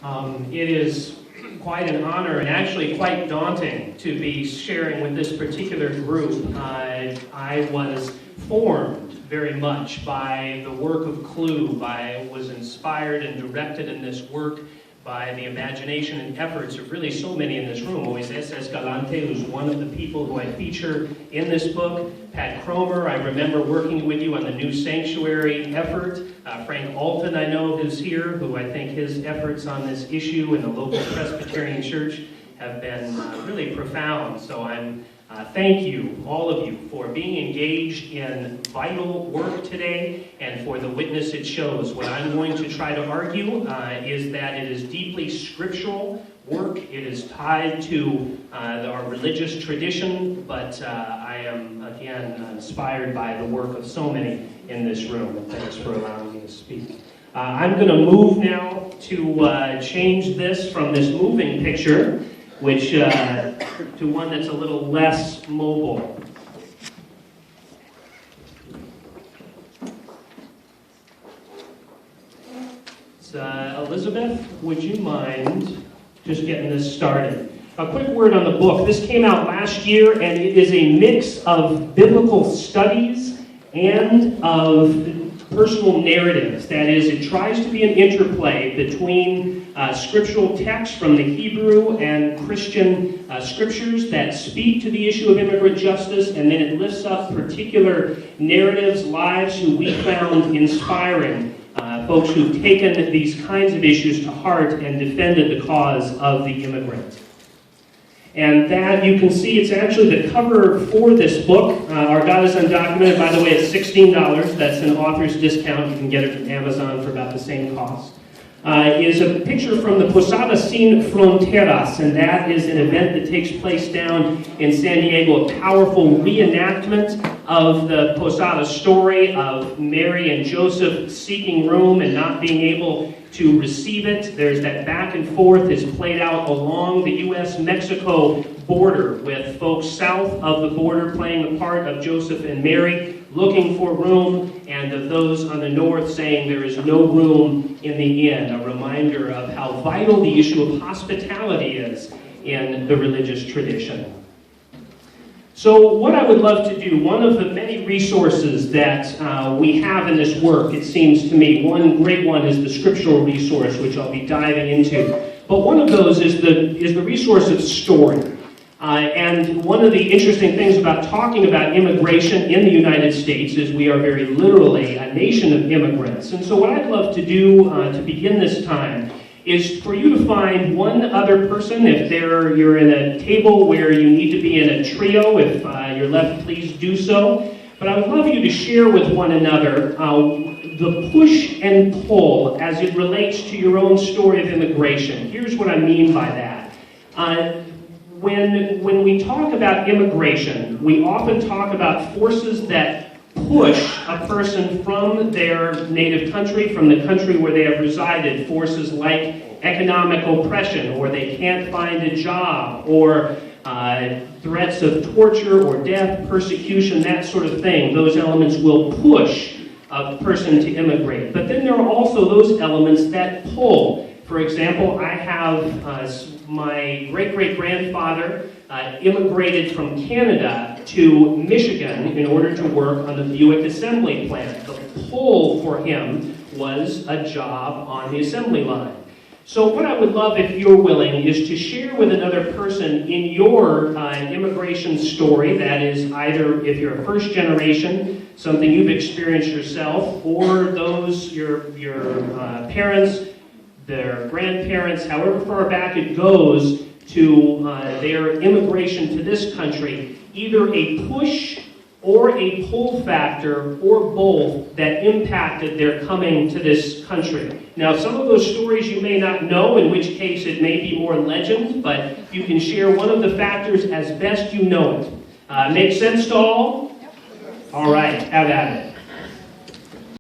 It is quite an honor and actually quite daunting to be sharing with this particular group. I was formed very much by the work of Clue. I was inspired and directed in this work by the imagination and efforts of really so many in this room. Moises Escalante, who's one of the people who I feature in this book. Pat Cromer, I remember working with you on the New Sanctuary effort. Frank Alton, I know, who's here, who I think his efforts on this issue in the local Presbyterian Church have been really profound. So I'm thank you, all of you, for being engaged in vital work today and for the witness it shows. What I'm going to try to argue is that it is deeply scriptural work. It is tied to our religious tradition, but I am, again, inspired by the work of so many in this room. And thanks for allowing me to speak. I'm going to move now to change this from this moving picture, which to one that's a little less mobile. So, Elizabeth, would you mind just getting this started? A quick word on the book. This came out last year, and it is a mix of biblical studies and of personal narratives. That is, it tries to be an interplay between scriptural texts from the Hebrew and Christian scriptures that speak to the issue of immigrant justice, and then it lifts up particular narratives, lives who we found inspiring, folks who've taken these kinds of issues to heart and defended the cause of the immigrant. And that, you can see, it's actually the cover for this book. Our God is Undocumented, by the way, it's $16. That's an author's discount. You can get it from Amazon for about the same cost. Is a picture from the Posada Sin Fronteras, and that is an event that takes place down in San Diego, a powerful reenactment of the Posada story of Mary and Joseph seeking room and not being able to receive it. There's that back and forth is played out along the U.S.-Mexico border, with folks south of the border playing the part of Joseph and Mary, looking for room, and of those on the north saying there is no room in the inn, a reminder of how vital the issue of hospitality is in the religious tradition. So what I would love to do, one of the many resources that we have in this work, it seems to me, one great one is the scriptural resource, which I'll be diving into. But one of those is the resource of story. And one of the interesting things about talking about immigration in the United States is we are very literally a nation of immigrants. And so what I'd love to do to begin this time is for you to find one other person. If you're in a table where you need to be in a trio, if you're left, please do so. But I would love you to share with one another the push and pull as it relates to your own story of immigration. Here's what I mean by that. When we talk about immigration, we often talk about forces that push a person from their native country, from the country where they have resided, forces like economic oppression, or they can't find a job, or threats of torture or death, persecution, that sort of thing. Those elements will push a person to immigrate. But then there are also those elements that pull. For example, I have my great-great-grandfather immigrated from Canada to Michigan in order to work on the Buick assembly plant. The pull for him was a job on the assembly line. So what I would love, if you're willing, is to share with another person in your immigration story. That is either, if you're a first generation, something you've experienced yourself, or those, your parents, their grandparents, however far back it goes, to their immigration to this country, either a push or a pull factor, or both, that impacted their coming to this country. Now, some of those stories you may not know, in which case it may be more legend, but you can share one of the factors as best you know it. Make sense to all? All right, have at it.